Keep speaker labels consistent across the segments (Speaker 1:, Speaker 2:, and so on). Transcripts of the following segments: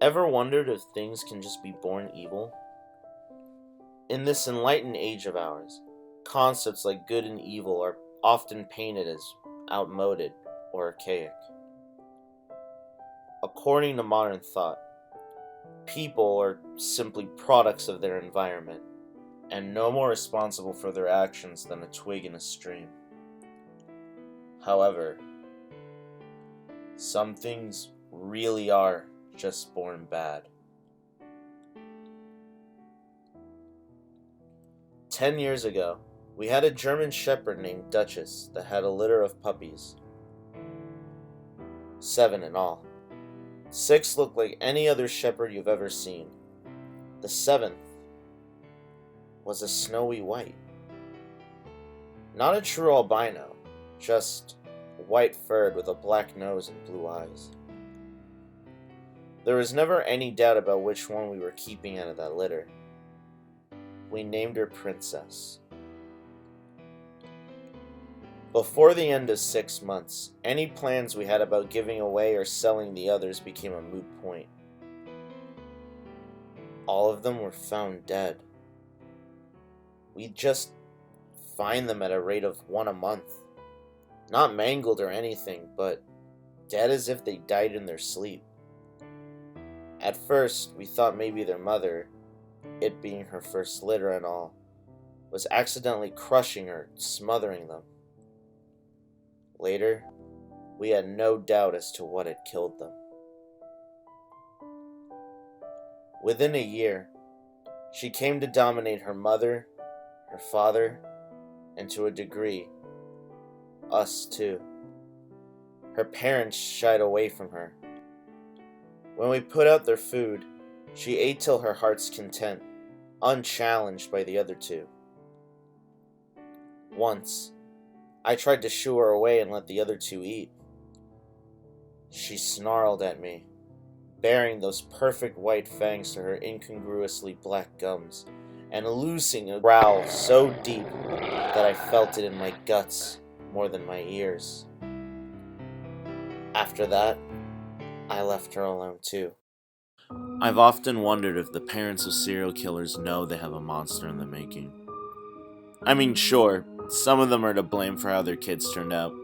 Speaker 1: Ever wondered if things can just be born evil? In this enlightened age of ours, concepts like good and evil are often painted as outmoded or archaic. According to modern thought, people are simply products of their environment, and no more responsible for their actions than a twig in a stream. However, some things really are just born bad. 10 years ago, we had a German shepherd named Duchess that had a litter of puppies. 7 in all. 6 looked like any other shepherd you've ever seen. The 7th was a snowy white. Not a true albino, just white-furred with a black nose and blue eyes. There was never any doubt about which one we were keeping out of that litter. We named her Princess. Before the end of 6 months, any plans we had about giving away or selling the others became a moot point. All of them were found dead. We'd just find them at a rate of 1 a month. Not mangled or anything, but dead as if they died in their sleep. At first, we thought maybe their mother, it being her first litter and all, was accidentally crushing or smothering them. Later, we had no doubt as to what had killed them. Within a year, she came to dominate her mother, her father, and to a degree, us too. Her parents shied away from her. When we put out their food, she ate till her heart's content, unchallenged by the other two. Once, I tried to shoo her away and let the other two eat. She snarled at me, baring those perfect white fangs to her incongruously black gums, and loosing a growl so deep that I felt it in my guts more than my ears. After that, I left her alone too. I've often wondered if the parents of serial killers know they have a monster in the making. I mean, sure, some of them are to blame for how their kids turned out.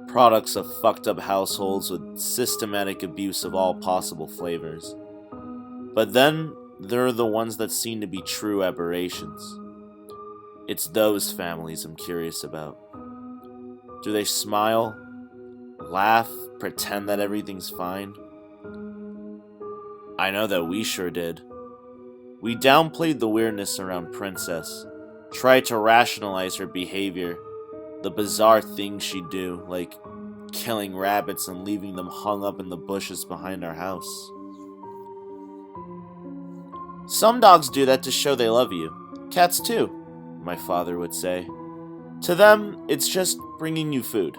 Speaker 1: Products of fucked up households with systematic abuse of all possible flavors. But then, there are the ones that seem to be true aberrations. It's those families I'm curious about. Do they smile, laugh, pretend that everything's fine? I know that we sure did. We downplayed the weirdness around Princess, tried to rationalize her behavior, the bizarre things she'd do, like killing rabbits and leaving them hung up in the bushes behind our house. Some dogs do that to show they love you. Cats too, my father would say. To them, it's just bringing you food.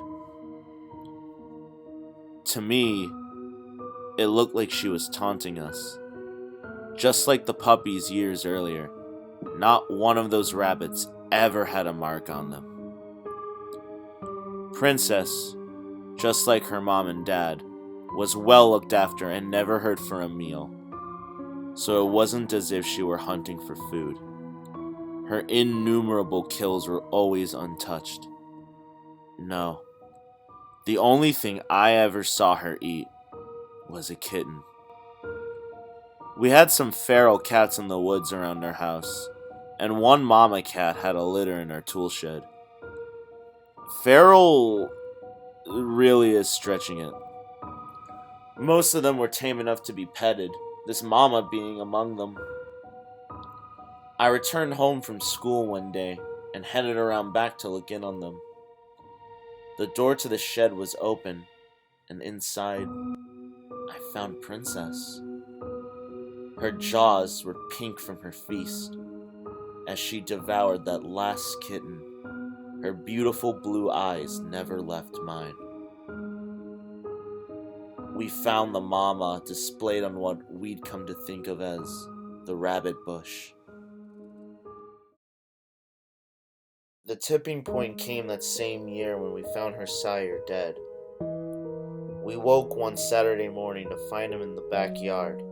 Speaker 1: To me, it looked like she was taunting us. Just like the puppies years earlier, not one of those rabbits ever had a mark on them. Princess, just like her mom and dad, was well looked after and never hurt for a meal. So it wasn't as if she were hunting for food. Her innumerable kills were always untouched. No. The only thing I ever saw her eat was a kitten. We had some feral cats in the woods around our house, and one mama cat had a litter in our tool shed. Feral really is stretching it. Most of them were tame enough to be petted, this mama being among them. I returned home from school one day and headed around back to look in on them. The door to the shed was open, and inside, I found Princess. Her jaws were pink from her feast as she devoured that last kitten. Her beautiful blue eyes never left mine. We found the mama displayed on what we'd come to think of as the rabbit bush. The tipping point came that same year when we found her sire dead. We woke one Saturday morning to find him in the backyard,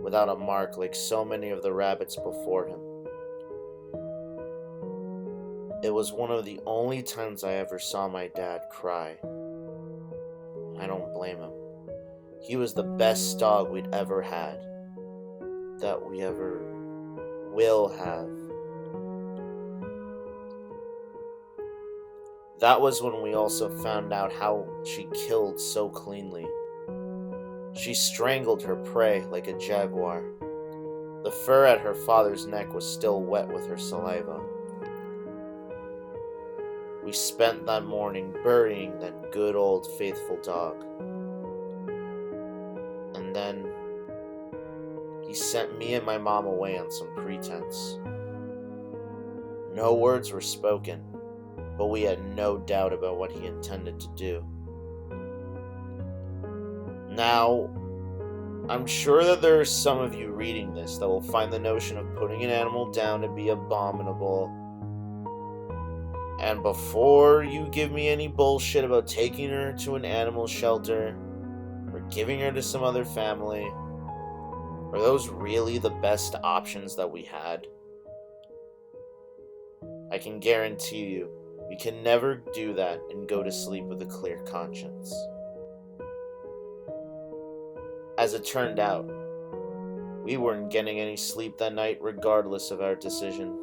Speaker 1: without a mark like so many of the rabbits before him. It was one of the only times I ever saw my dad cry. I don't blame him. He was the best dog we'd ever had, that we ever will have. That was when we also found out how she killed so cleanly. She strangled her prey like a jaguar. The fur at her father's neck was still wet with her saliva. We spent that morning burying that good old faithful dog. And then he sent me and my mom away on some pretense. No words were spoken, but we had no doubt about what he intended to do. Now, I'm sure that there are some of you reading this that will find the notion of putting an animal down to be abominable. And before you give me any bullshit about taking her to an animal shelter, or giving her to some other family, are those really the best options that we had? I can guarantee you, we can never do that and go to sleep with a clear conscience. As it turned out, we weren't getting any sleep that night regardless of our decision.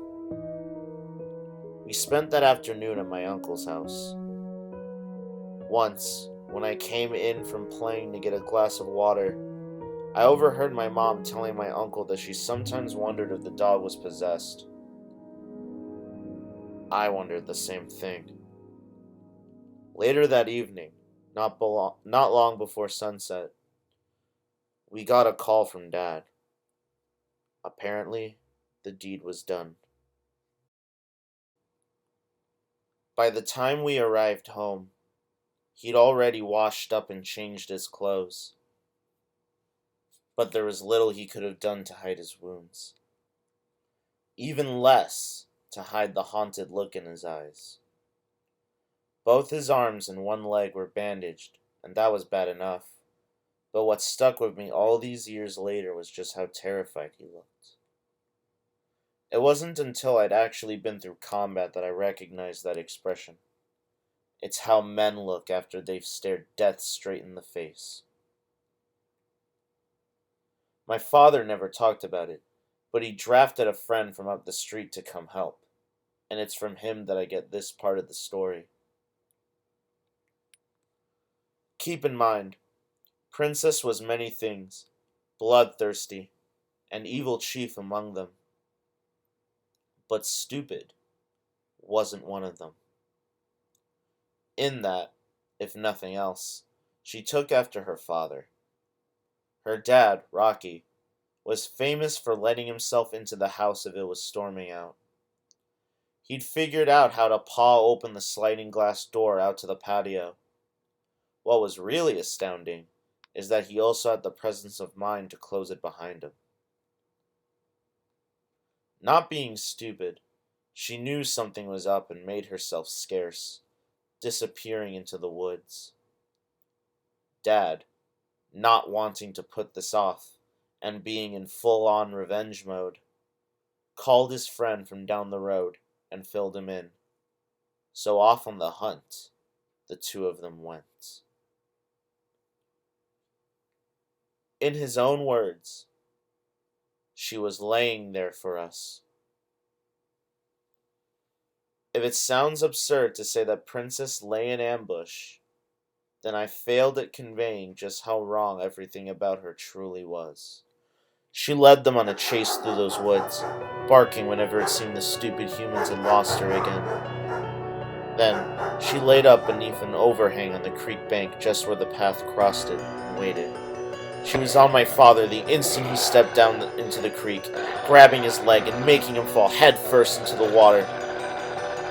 Speaker 1: We spent that afternoon at my uncle's house. Once, when I came in from playing to get a glass of water, I overheard my mom telling my uncle that she sometimes wondered if the dog was possessed. I wondered the same thing. Later that evening, not long before sunset, we got a call from Dad. Apparently, the deed was done. By the time we arrived home, he'd already washed up and changed his clothes. But there was little he could have done to hide his wounds. Even less to hide the haunted look in his eyes. Both his arms and one leg were bandaged, and that was bad enough. But what stuck with me all these years later was just how terrified he looked. It wasn't until I'd actually been through combat that I recognized that expression. It's how men look after they've stared death straight in the face. My father never talked about it, but he drafted a friend from up the street to come help, and it's from him that I get this part of the story. Keep in mind, Princess was many things, bloodthirsty, and evil chief among them. But stupid wasn't one of them. In that, if nothing else, she took after her father. Her dad, Rocky, was famous for letting himself into the house if it was storming out. He'd figured out how to paw open the sliding glass door out to the patio. What was really astounding is that he also had the presence of mind to close it behind him. Not being stupid, she knew something was up and made herself scarce, disappearing into the woods. Dad, not wanting to put this off, and being in full-on revenge mode, called his friend from down the road and filled him in. So off on the hunt, the two of them went. In his own words, she was laying there for us. If it sounds absurd to say that Princess lay in ambush, then I failed at conveying just how wrong everything about her truly was. She led them on a chase through those woods, barking whenever it seemed the stupid humans had lost her again. Then, she laid up beneath an overhang on the creek bank just where the path crossed it, and waited. She was on my father the instant he stepped down into the creek, grabbing his leg and making him fall headfirst into the water.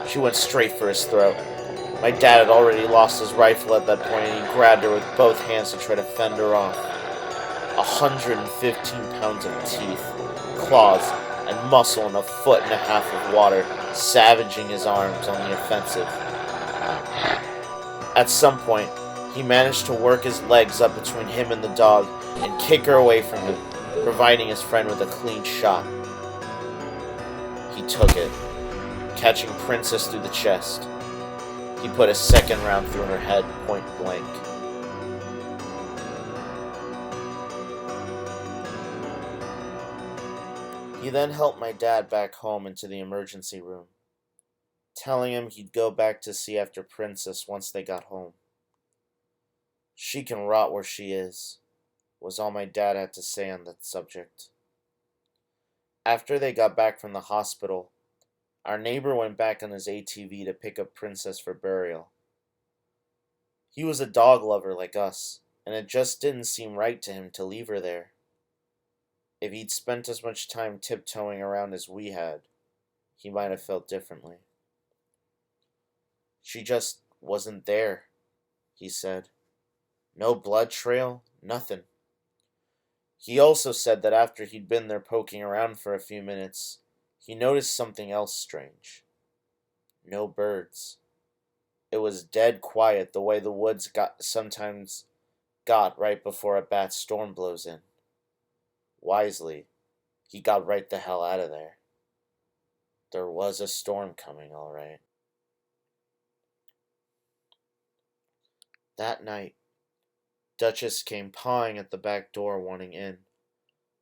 Speaker 1: She went straight for his throat. My dad had already lost his rifle at that point, and he grabbed her with both hands to try to fend her off. 115 pounds of teeth, claws, and muscle in a foot and a half of water, savaging his arms on the offensive. At some point, he managed to work his legs up between him and the dog and kick her away from him, providing his friend with a clean shot. He took it, catching Princess through the chest. He put a second round through her head, point blank. He then helped my dad back home into the emergency room, telling him he'd go back to see after Princess once they got home. "She can rot where she is," was all my dad had to say on that subject. After they got back from the hospital, our neighbor went back on his ATV to pick up Princess for burial. He was a dog lover like us, and it just didn't seem right to him to leave her there. If he'd spent as much time tiptoeing around as we had, he might have felt differently. "She just wasn't there," he said. "No blood trail, nothing." He also said that after he'd been there poking around for a few minutes, he noticed something else strange. No birds. It was dead quiet the way the woods sometimes got right before a bad storm blows in. Wisely, he got right the hell out of there. There was a storm coming, all right. That night, Duchess came pawing at the back door wanting in,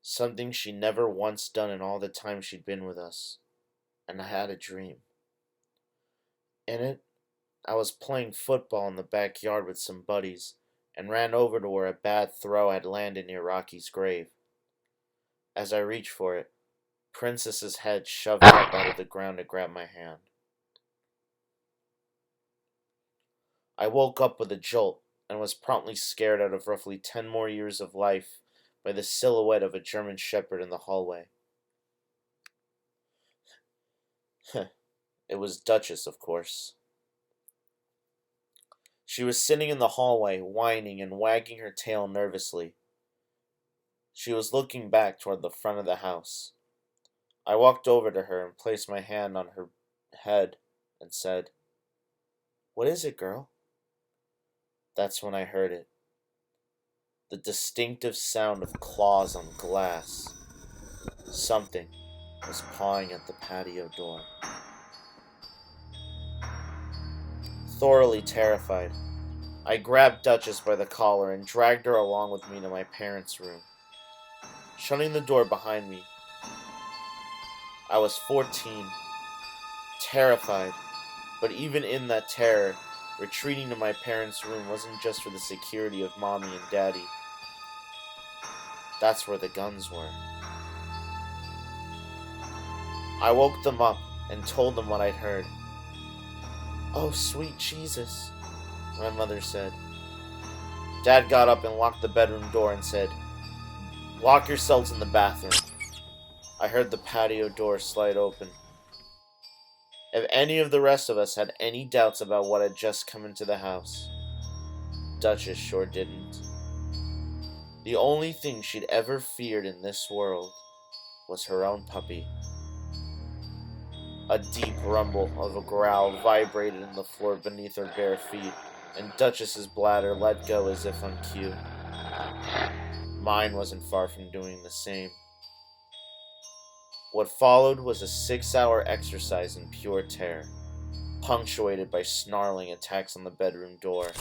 Speaker 1: something she'd never once done in all the time she'd been with us, and I had a dream. In it, I was playing football in the backyard with some buddies, and ran over to where a bad throw had landed near Rocky's grave. As I reached for it, Princess's head shoved up out of the ground to grab my hand. I woke up with a jolt, and was promptly scared out of roughly 10 more years of life by the silhouette of a German Shepherd in the hallway. It was Duchess, of course. She was sitting in the hallway, whining and wagging her tail nervously. She was looking back toward the front of the house. I walked over to her and placed my hand on her head and said, "What is it, girl?" That's when I heard it. The distinctive sound of claws on glass. Something was pawing at the patio door. Thoroughly terrified, I grabbed Duchess by the collar and dragged her along with me to my parents' room. Shutting the door behind me, I was 14, terrified, but even in that terror, retreating to my parents' room wasn't just for the security of Mommy and Daddy. That's where the guns were. I woke them up and told them what I'd heard. "Oh, sweet Jesus," my mother said. Dad got up and locked the bedroom door and said, "Lock yourselves in the bathroom." I heard the patio door slide open. If any of the rest of us had any doubts about what had just come into the house, Duchess sure didn't. The only thing she'd ever feared in this world was her own puppy. A deep rumble of a growl vibrated in the floor beneath her bare feet, and Duchess's bladder let go as if on cue. Mine wasn't far from doing the same. What followed was a 6-hour exercise in pure terror, punctuated by snarling attacks on the bedroom door,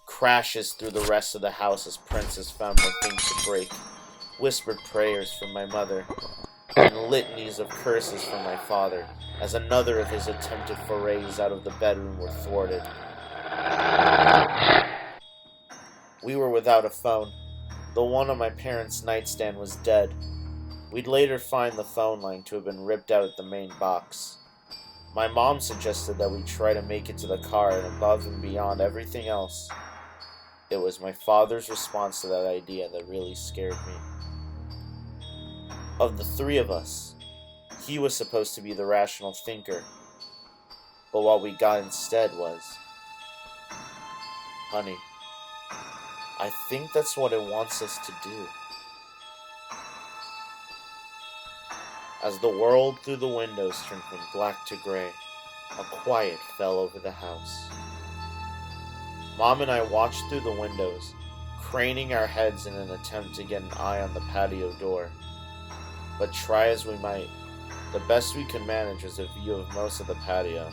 Speaker 1: crashes through the rest of the house as Princess found more things to break, whispered prayers from my mother, and litanies of curses from my father, as another of his attempted forays out of the bedroom were thwarted. We were without a phone. The one on my parents' nightstand was dead. We'd later find the phone line to have been ripped out at the main box. My mom suggested that we try to make it to the car, and above and beyond everything else, it was my father's response to that idea that really scared me. Of the three of us, he was supposed to be the rational thinker, but what we got instead was, "Honey, I think that's what it wants us to do." As the world through the windows turned from black to gray, a quiet fell over the house. Mom and I watched through the windows, craning our heads in an attempt to get an eye on the patio door. But try as we might, the best we could manage was a view of most of the patio.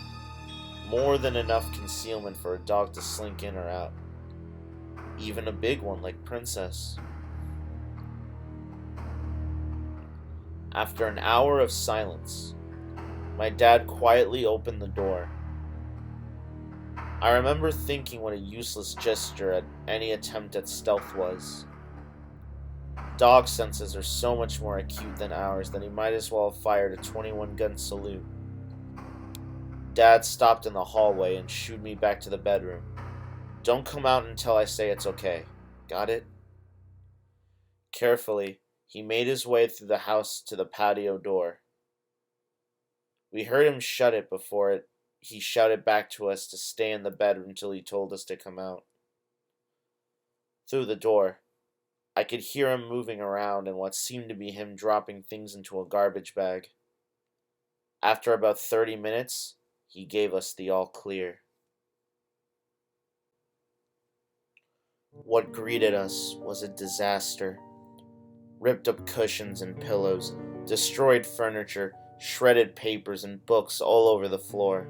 Speaker 1: More than enough concealment for a dog to slink in or out. Even a big one like Princess. After an hour of silence, my dad quietly opened the door. I remember thinking what a useless gesture at any attempt at stealth was. Dog senses are so much more acute than ours that he might as well have fired a 21-gun salute. Dad stopped in the hallway and shooed me back to the bedroom. Don't come out until I say it's okay. Got it? Carefully, he made his way through the house to the patio door. We heard him shut it before he shouted back to us to stay in the bedroom until he told us to come out. Through the door, I could hear him moving around and what seemed to be him dropping things into a garbage bag. After about 30 minutes, he gave us the all clear. What greeted us was a disaster. Ripped up cushions and pillows, destroyed furniture, shredded papers and books all over the floor.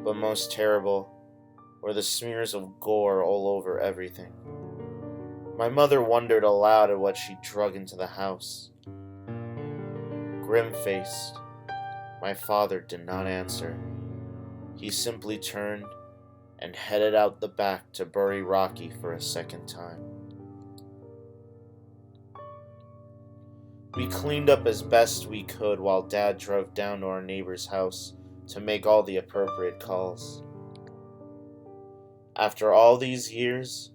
Speaker 1: But most terrible were the smears of gore all over everything. My mother wondered aloud at what she'd drug into the house. Grim-faced, my father did not answer. He simply turned and headed out the back to bury Rocky for a second time. We cleaned up as best we could while Dad drove down to our neighbor's house to make all the appropriate calls. After all these years,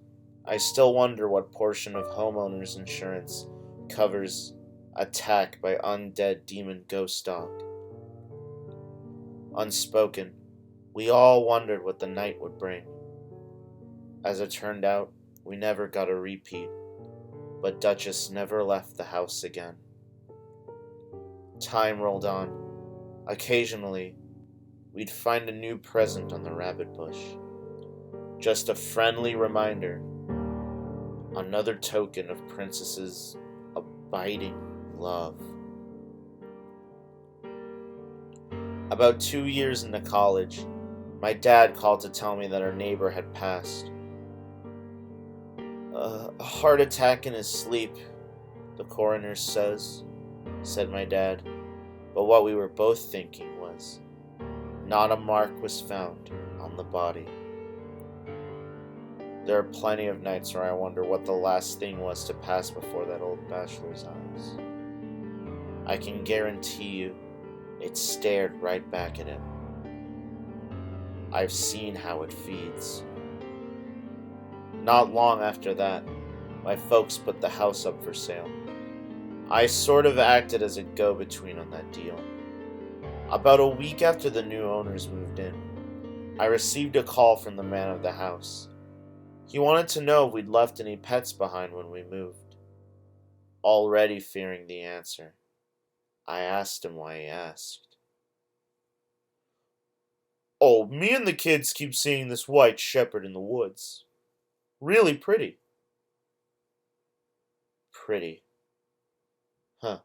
Speaker 1: I still wonder what portion of homeowners insurance covers attack by undead demon ghost dog. Unspoken, we all wondered what the night would bring. As it turned out, we never got a repeat, but Duchess never left the house again. Time rolled on. Occasionally, we'd find a new present on the rabbit bush. Just a friendly reminder. Another token of Princess's abiding love. About 2 years into college, my dad called to tell me that our neighbor had passed. A heart attack in his sleep, the coroner said my dad. But what we were both thinking was, not a mark was found on the body. There are plenty of nights where I wonder what the last thing was to pass before that old bachelor's eyes. I can guarantee you, it stared right back at him. I've seen how it feeds. Not long after that, my folks put the house up for sale. I sort of acted as a go-between on that deal. About a week after the new owners moved in, I received a call from the man of the house. He wanted to know if we'd left any pets behind when we moved. Already fearing the answer, I asked him why he asked. "Oh, me and the kids keep seeing this white shepherd in the woods. Really pretty." Pretty. Huh.